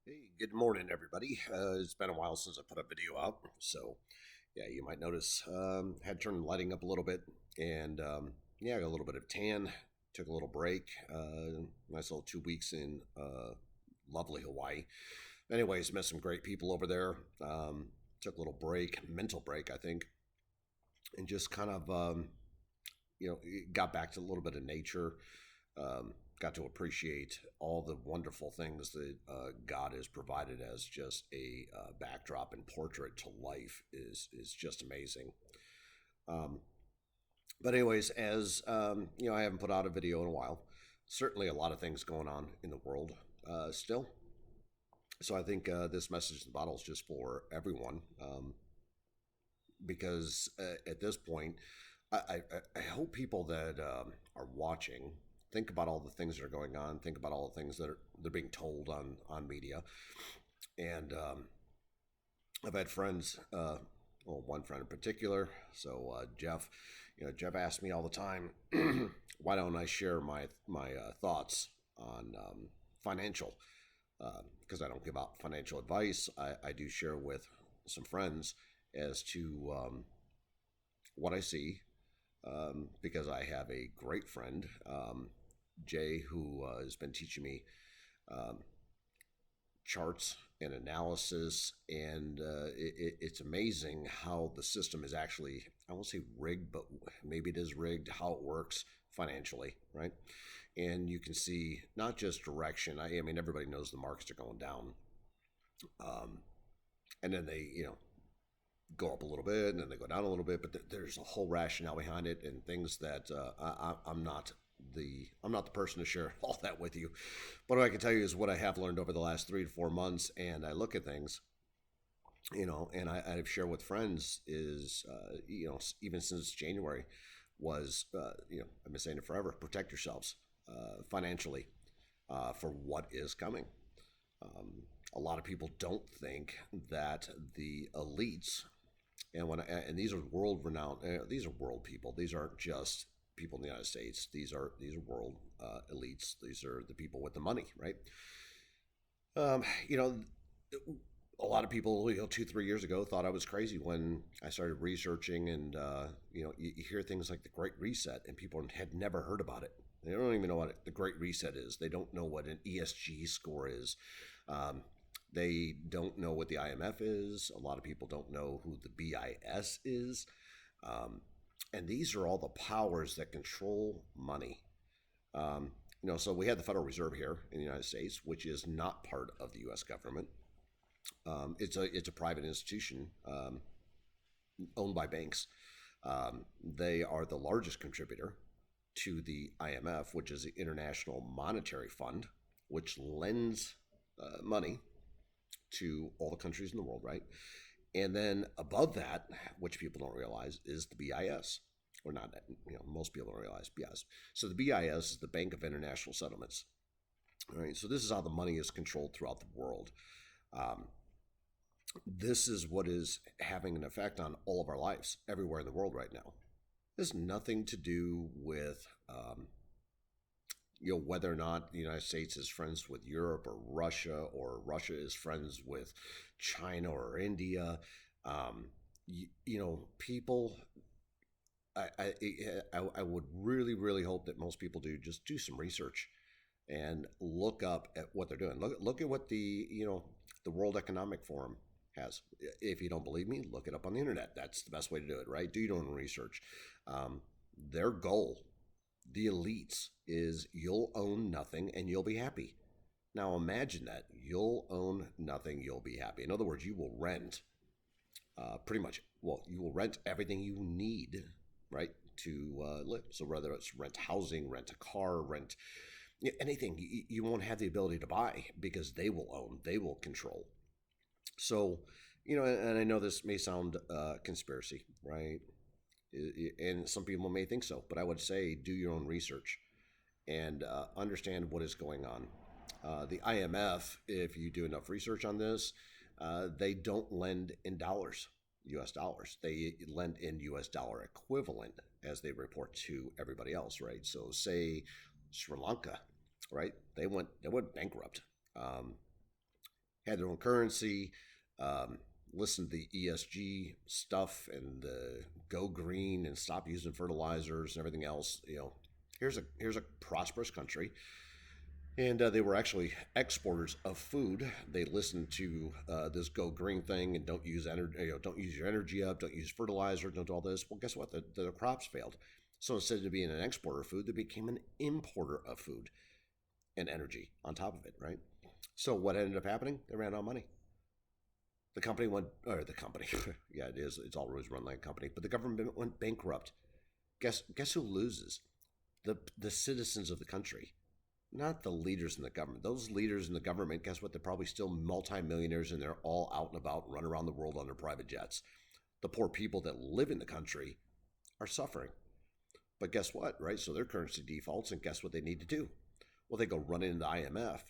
Hey, good morning, everybody. It's been a while since I put a video out, so yeah, you might notice had turned lighting up a little bit, and yeah, got a little bit of tan. Took a little break. Nice little 2 weeks in lovely Hawaii. Anyways, met some great people over there. Took a little break, mental break, I think, and just kind of got back to a little bit of nature. Got to appreciate all the wonderful things that God has provided as just a backdrop and portrait to life is just amazing. Um, but anyways, as I haven't put out a video in a while. Certainly, a lot of things going on in the world still. So I think this message in the bottle is just for everyone, because at this point, I hope people that are watching think about all the things that are going on, think about all the things that they're being told on media. And I've had friends, well, one friend in particular. So Jeff, Jeff asks me all the time, why don't I share my thoughts on financial? Because I don't give out financial advice. I do share with some friends as to what I see, because I have a great friend, Jay, who has been teaching me charts and analysis, and it's amazing how the system is actually, I won't say rigged, but maybe it is rigged, how it works financially, right? And you can see not just direction. I mean, everybody knows the markets are going down, and then they, go up a little bit and then they go down a little bit, but there's a whole rationale behind it and things that I'm not the person to share all that with you. But what I can tell you is what I have learned over the last 3 to 4 months, and I look at things, and I've shared with friends is, even since January, was, I've been saying it forever: protect yourselves financially for what is coming. A lot of people don't think that the elites, and these are world renowned, these are world people. These aren't just people in the United States. These are world elites. These are the people with the money, right? Um, you know, a lot of people, 2 3 years ago, thought I was crazy when I started researching, and you hear things like the Great Reset, and people had never heard about it. They don't even know what the Great Reset is. They don't know what an ESG score is. Um, they don't know what the IMF is. A lot of people don't know who the BIS is. Um, and these are all the powers that control money. So we have the Federal Reserve here in the United States, which is not part of the U.S. government. It's a private institution, owned by banks. They are the largest contributor to the IMF, which is the International Monetary Fund, which lends money to all the countries in the world, right? And then above that, which people don't realize, is the BIS, or not. Most people don't realize BIS. So the BIS is the Bank of International Settlements. All right. So this is how the money is controlled throughout the world. This is what is having an effect on all of our lives everywhere in the world right now. This has nothing to do with whether or not the United States is friends with Europe or Russia is friends with China or India. People. I would really really hope that most people just do some research and look up at what they're doing. Look at what the World Economic Forum has. If you don't believe me, look it up on the internet. That's the best way to do it, right? Do your own research. Their goal, the elites, is you'll own nothing and you'll be happy. Now imagine that. You'll own nothing, you'll be happy. In other words, you will rent pretty much, well, you will rent everything you need, right, to live. So whether it's rent housing, rent a car, rent anything, you won't have the ability to buy because they will own, they will control. So, and I know this may sound conspiracy, right? And some people may think so, but I would say do your own research and understand what is going on. The IMF, if you do enough research on this, they don't lend in dollars, US dollars. They lend in US dollar equivalent as they report to everybody else, right? So, say Sri Lanka, right? They went bankrupt. had their own currency, um, listen to the ESG stuff and the go green and stop using fertilizers and everything else. Here's a prosperous country, and they were actually exporters of food. They listened to this go green thing and don't use energy. Don't use your energy up. Don't use fertilizer. Don't do all this. Well, guess what? The crops failed. So instead of being an exporter of food, they became an importer of food and energy on top of it, right? So what ended up happening? They ran out of money. The company went, or the company, yeah, it is. It's always run like a company, but the government went bankrupt. Guess who loses? The citizens of the country, not the leaders in the government. Those leaders in the government, guess what? They're probably still multimillionaires and they're all out and about, run around the world on their private jets. The poor people that live in the country are suffering. But guess what, right? So their currency defaults, and guess what they need to do? Well, they go run into the IMF.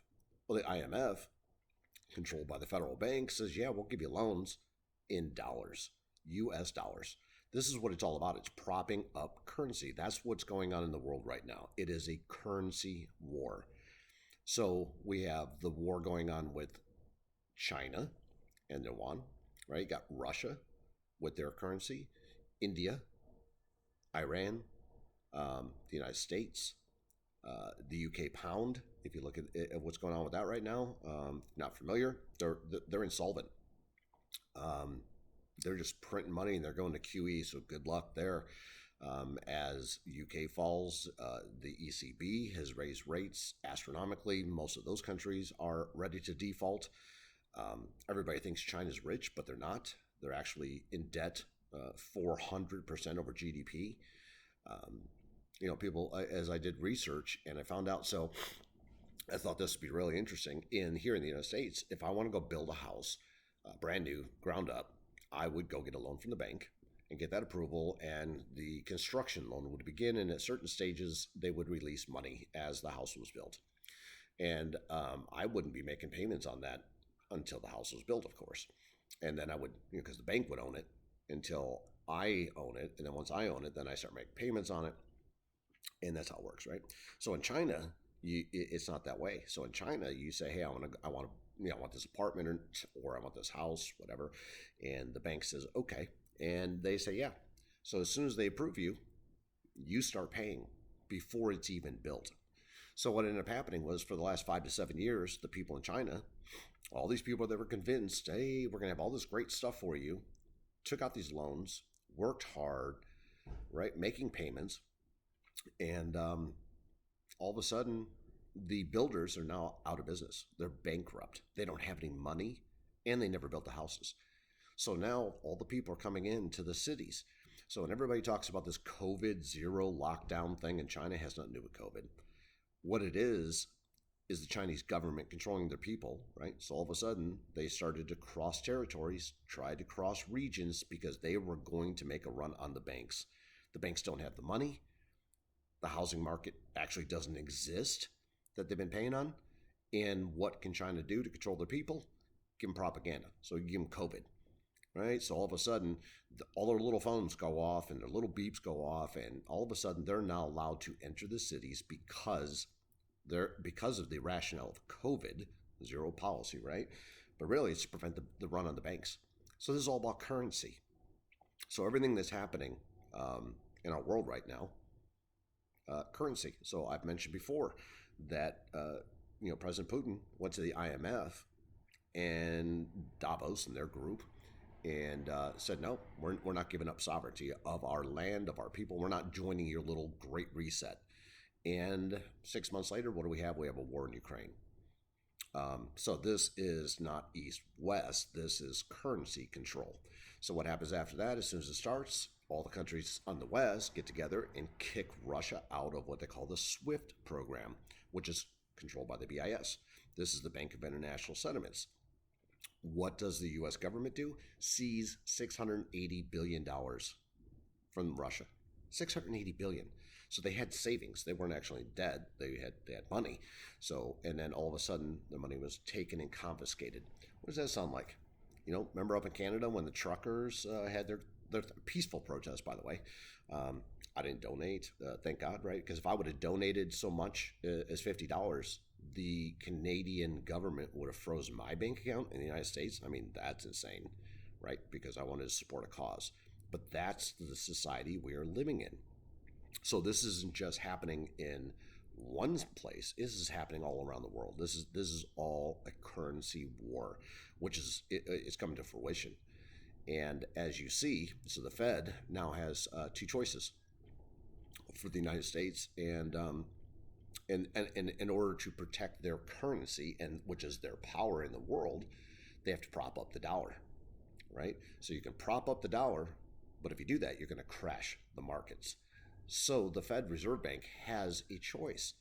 Well, the IMF, controlled by the federal bank, says, yeah, we'll give you loans in dollars, US dollars. This is what it's all about. It's propping up currency. That's what's going on in the world right now. It is a currency war. So we have the war going on with China and their yuan, right? You got Russia with their currency, India, Iran, the United States, the UK pound. If you look at what's going on with that right now, not familiar, they're insolvent. Um, they're just printing money and they're going to QE. So good luck there. As UK falls, the ECB has raised rates astronomically. Most of those countries are ready to default. Everybody thinks China's rich, but they're not. They're actually in debt 400% over GDP. Um, people, as I did research and I found out, so I thought this would be really interesting. Here in the United States, if I want to go build a house, brand new, ground up, I would go get a loan from the bank and get that approval, and the construction loan would begin. And at certain stages, they would release money as the house was built. And I wouldn't be making payments on that until the house was built, of course. And then I would, because the bank would own it until I own it. And then once I own it, then I start making payments on it. And that's how it works, right? So in China, it's not that way. So in China, you say, hey, I want this apartment or I want this house, whatever. And the bank says, okay. And they say, yeah. So as soon as they approve you, you start paying before it's even built. So what ended up happening was, for the last 5 to 7 years, the people in China, all these people that were convinced, hey, we're going to have all this great stuff for you, took out these loans, worked hard, right, making payments. And all of a sudden, the builders are now out of business. They're bankrupt. They don't have any money, and they never built the houses. So now all the people are coming into the cities. So when everybody talks about this COVID zero lockdown thing in China, has nothing to do with COVID. What it is the Chinese government controlling their people, right? So all of a sudden, they started to cross territories, tried to cross regions, because they were going to make a run on the banks. The banks don't have the money. The housing market actually doesn't exist that they've been paying on. And what can China do to control their people? Give them propaganda. So you give them COVID, right? So all of a sudden, all their little phones go off and their little beeps go off, and all of a sudden they're now allowed to enter the cities because of the rationale of COVID, zero policy, right? But really, it's to prevent the run on the banks. So this is all about currency. So everything that's happening in our world right now, currency. So I've mentioned before that President Putin went to the IMF and Davos and their group and said, no, we're not giving up sovereignty of our land, of our people. We're not joining your little great reset. And 6 months later, what do we have? We have a war in Ukraine. So this is not East-West. This is currency control. So what happens after that? As soon as it starts, all the countries on the West get together and kick Russia out of what they call the SWIFT program, which is controlled by the BIS. This is the Bank of International Settlements. What does the U.S. government do? Seize $680 billion from Russia. $680 billion. So they had savings. They weren't actually dead. They had money. So, and then all of a sudden, the money was taken and confiscated. What does that sound like? Remember up in Canada when the truckers had their peaceful protest, by the way. I didn't donate, thank God, right? Because if I would have donated so much as $50, the Canadian government would have frozen my bank account in the United States, I mean, that's insane, right? Because I wanted to support a cause. But that's the society we are living in. So this isn't just happening in one place. This is happening all around the world. This is all a currency war, which it's coming to fruition. And as you see, so the Fed now has two choices for the United States, and in order to protect their currency, and which is their power in the world, they have to prop up the dollar, right? So you can prop up the dollar, but if you do that, you're going to crash the markets. So the Fed Reserve Bank has a choice.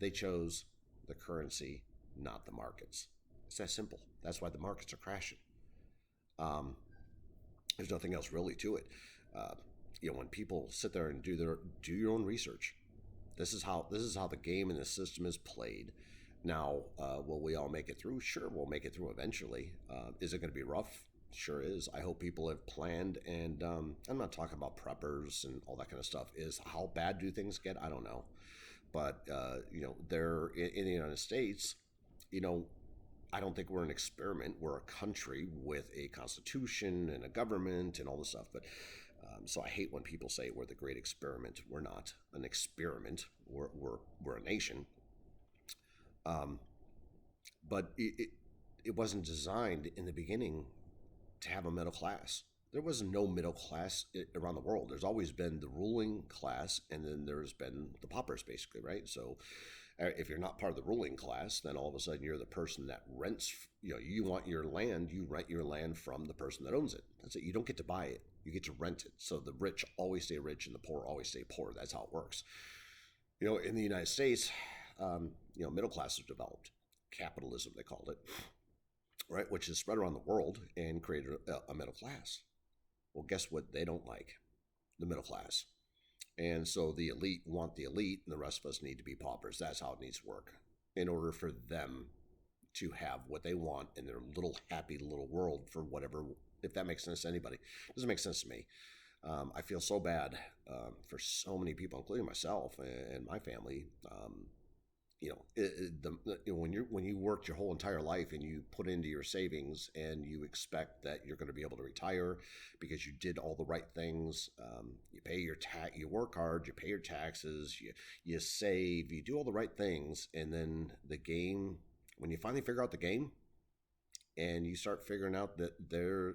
They chose the currency, not the markets. It's that simple. That's why the markets are crashing. There's nothing else really to it. When people sit there and do your own research, this is how the game and the system is played. Now, will we all make it through? Sure, we'll make it through eventually. Is it going to be rough? Sure is. I hope people have planned, and I'm not talking about preppers and all that kind of stuff. Is how bad do things get? I don't know, but they're in the United States. I don't think we're an experiment. We're a country with a constitution and a government and all this stuff. But so I hate when people say we're the great experiment. We're not an experiment. We're a nation. But it wasn't designed in the beginning to have a middle class. There was no middle class around the world. There's always been the ruling class, and then there's been the paupers, basically, right? So if you're not part of the ruling class, then all of a sudden you're the person that rents. You want your land, you rent your land from the person that owns it. That's it. You don't get to buy it. You get to rent it. So the rich always stay rich and the poor always stay poor. That's how it works. In the United States, middle class has developed. Capitalism, they called it, right? Which is spread around the world and created a middle class. Well, guess what? They don't like the middle class. And so the elite want the elite, and the rest of us need to be paupers. That's how it needs to work in order for them to have what they want in their little happy little world for whatever, if that makes sense to anybody. It doesn't make sense to me. I feel so bad for so many people, including myself and my family. When you worked your whole entire life and you put into your savings and you expect that you're going to be able to retire because you did all the right things, you pay your you work hard, you pay your taxes, you save, you do all the right things, and then the game, when you finally figure out the game, and you start figuring out that the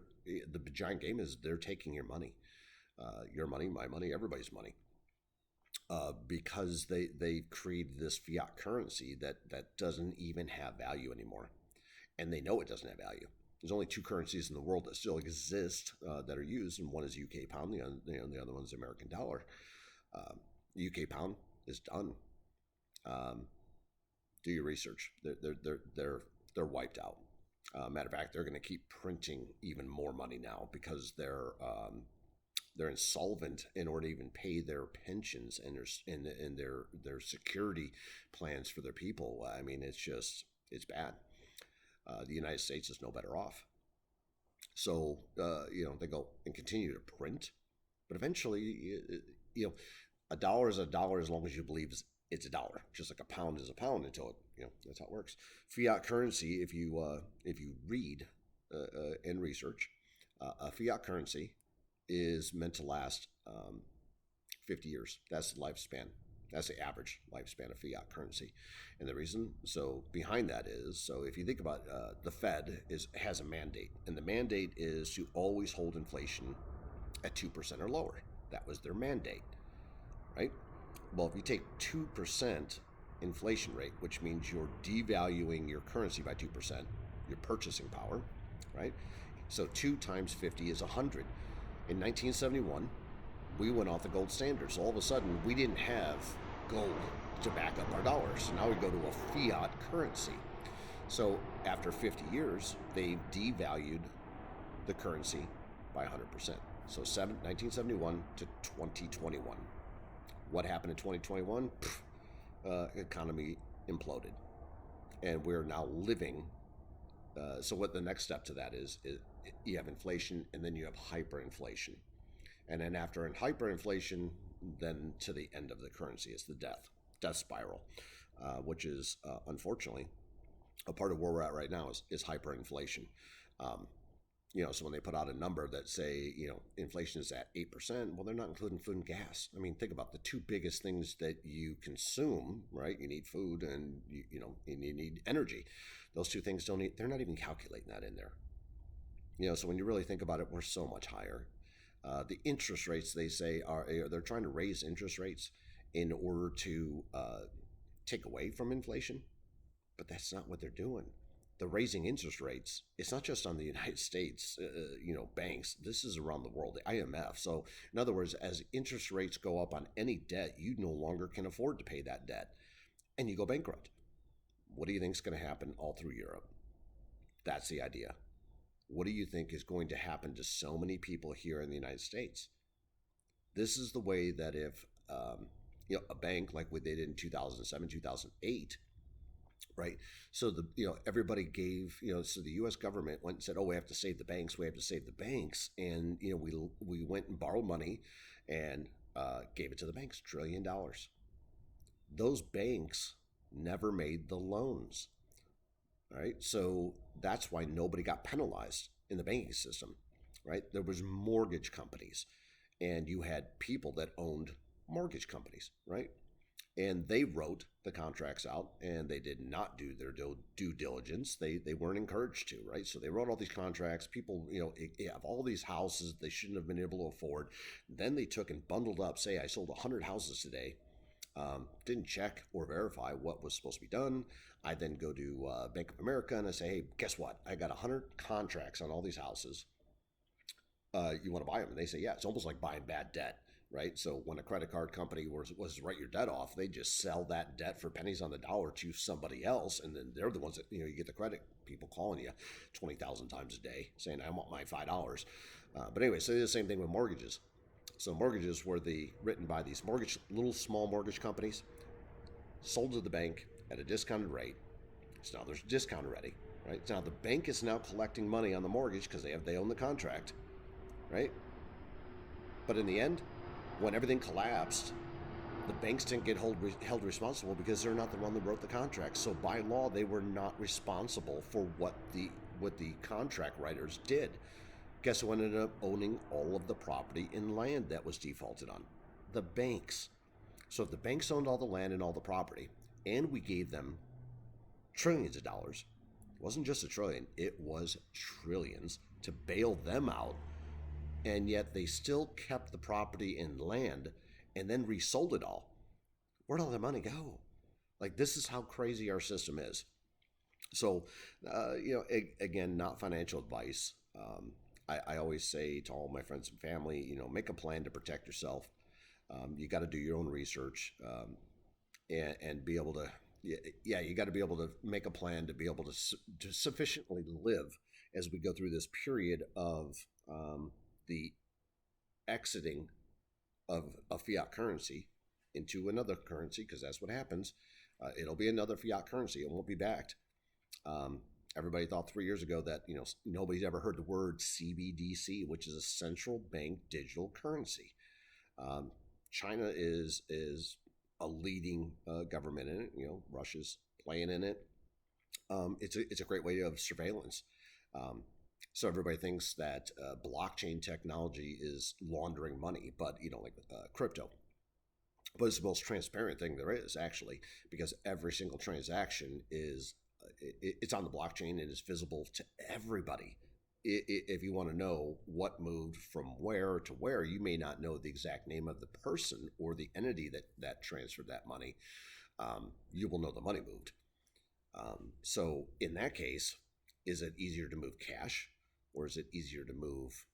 giant game is they're taking your money, my money, everybody's money. Because they created this fiat currency that doesn't even have value anymore, and they know it doesn't have value. There's only two currencies in the world that still exist that are used, and one is UK pound, the other one is American dollar. UK pound is done. Do your research. They're wiped out. Matter of fact, they're going to keep printing even more money now because they're insolvent in order to even pay their pensions and their security plans for their people. I mean, it's bad. The United States is no better off. So they go and continue to print, but eventually, a dollar is a dollar as long as you believe it's a dollar. Just like a pound is a pound until that's how it works. Fiat currency, if you read and research, a fiat currency is meant to last 50 years. That's the lifespan. That's the average lifespan of fiat currency. And the reason behind that is, so if you think about the Fed has a mandate, and the mandate is to always hold inflation at 2% or lower. That was their mandate, right? Well, if you take 2% inflation rate, which means you're devaluing your currency by 2%, your purchasing power, right? So 2 times 50 is 100. In 1971, we went off the gold standard. So all of a sudden, we didn't have gold to back up our dollars. So now we go to a fiat currency. So after 50 years, they've devalued the currency by 100%. So 1971 to 2021. What happened in 2021? Economy imploded. And we're now living. So what the next step to that is you have inflation, and then you have hyperinflation. And then after hyperinflation, then to the end of the currency is the death spiral. which is unfortunately a part of where we're at right now is hyperinflation. Um, so when they put out a number that say, inflation is at 8%, well, they're not including food and gas. I mean, think about the two biggest things that you consume, right? You need food and you need energy. Those two things they're not even calculating that in there. So when you really think about it, we're so much higher. The interest rates, they say, they're trying to raise interest rates in order to take away from inflation, but that's not what they're doing. The raising interest rates, it's not just on the United States, banks. This is around the world, the IMF. So, in other words, as interest rates go up on any debt, you no longer can afford to pay that debt, and you go bankrupt. What do you think is going to happen all through Europe? That's the idea. What do you think is going to happen to so many people here in the United States? This is the way that if a bank like we did in 2007, 2008, right? So everybody gave, so the U.S. government went and said, oh, we have to save the banks, and we went and borrowed money and gave it to the banks, $1 trillion. Those banks never made the loans, right? So that's why nobody got penalized in the banking system, right? There was mortgage companies, and you had people that owned mortgage companies, right? And they wrote the contracts out, and they did not do their due diligence. They weren't encouraged to, right? So they wrote all these contracts. People, have all these houses they shouldn't have been able to afford. Then they took and bundled up, say I sold 100 houses today. Didn't check or verify what was supposed to be done. I then go to Bank of America and I say, hey, guess what? I got 100 contracts on all these houses. You want to buy them? And they say, yeah, it's almost like buying bad debt, right? So when a credit card company was write your debt off, they just sell that debt for pennies on the dollar to somebody else. And then they're the ones that, you get the credit people calling you 20,000 times a day saying, I want my $5. But anyway, so the same thing with mortgages. So mortgages were written by these little small mortgage companies, sold to the bank at a discounted rate. So now there's a discount already, right? So now the bank is now collecting money on the mortgage because they own the contract, right? But in the end, when everything collapsed, the banks didn't get held responsible because they're not the one that wrote the contract. So by law, they were not responsible for what the contract writers did. Guess who ended up owning all of the property and land that was defaulted on? The banks. So if the banks owned all the land and all the property, and we gave them trillions of dollars, it wasn't just $1 trillion, it was trillions to bail them out, and yet they still kept the property and land and then resold it all. Where'd all the money go? Like, this is how crazy our system is. So, again, not financial advice. I always say to all my friends and family, make a plan to protect yourself. You got to do your own research and be able to, you got to be able to make a plan to be able to sufficiently live as we go through this period of the exiting of a fiat currency into another currency, because that's what happens. It'll be another fiat currency. It won't be backed. Everybody thought 3 years ago that nobody's ever heard the word CBDC, which is a central bank digital currency. China is a leading government in it. Russia's playing in it. It's a great way of surveillance. So everybody thinks that blockchain technology is laundering money, but like crypto. But it's the most transparent thing there is, actually, because every single transaction it's on the blockchain and is visible to everybody. If you want to know what moved from where to where, you may not know the exact name of the person or the entity that transferred that money. You will know the money moved. So in that case, is it easier to move cash or is it easier to move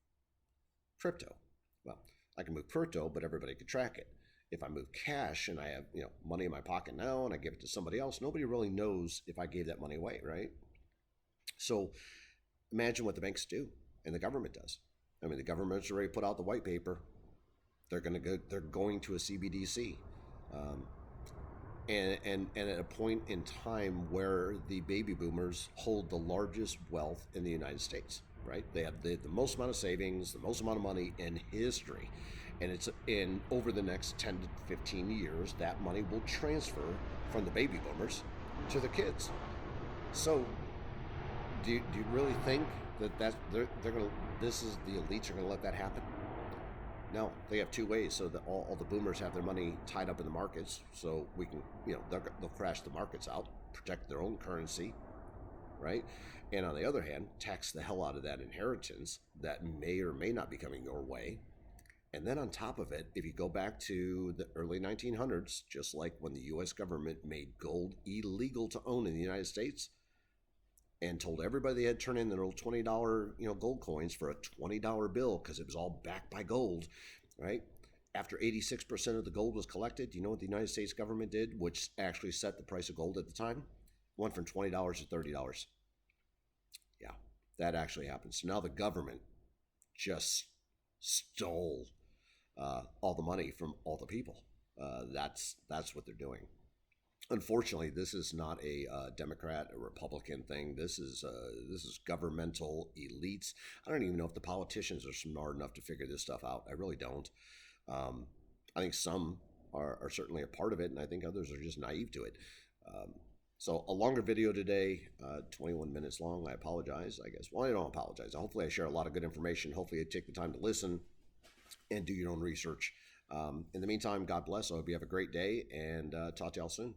crypto? Well, I can move crypto, but everybody can track it. If I move cash and I have money in my pocket now and I give it to somebody else, nobody really knows if I gave that money away, right? So imagine what the banks do and the government does. I mean, the government's already put out the white paper. They're going to a CBDC, and at a point in time where the baby boomers hold the largest wealth in the United States, right? They have the most amount of savings, the most amount of money in history. And it's in over the next 10 to 15 years, that money will transfer from the baby boomers to the kids. So do you really think that they're going to, this is the elites are going to let that happen? No, they have two ways. So that all the boomers have their money tied up in the markets, so we can, they'll crash the markets out, protect their own currency, right? And on the other hand, tax the hell out of that inheritance that may or may not be coming your way. And then on top of it, if you go back to the early 1900s, just like when the U.S. government made gold illegal to own in the United States, and told everybody they had to turn in their little $20 gold coins for a $20 bill because it was all backed by gold, right? After 86% of the gold was collected, do you know what the United States government did, which actually set the price of gold at the time? Went from $20 to $30. Yeah, that actually happened. So now the government just stole all the money from all the people. That's what they're doing. Unfortunately, this is not a Democrat or Republican thing. This is governmental elites. I don't even know if the politicians are smart enough to figure this stuff out. I really don't. I think some are certainly a part of it, and I think others are just naive to it. So a longer video today, 21 minutes long. I apologize, I guess. Well, I don't apologize. Hopefully I share a lot of good information. Hopefully you take the time to listen and do your own research. In the meantime, God bless. I hope you have a great day, and talk to y'all soon.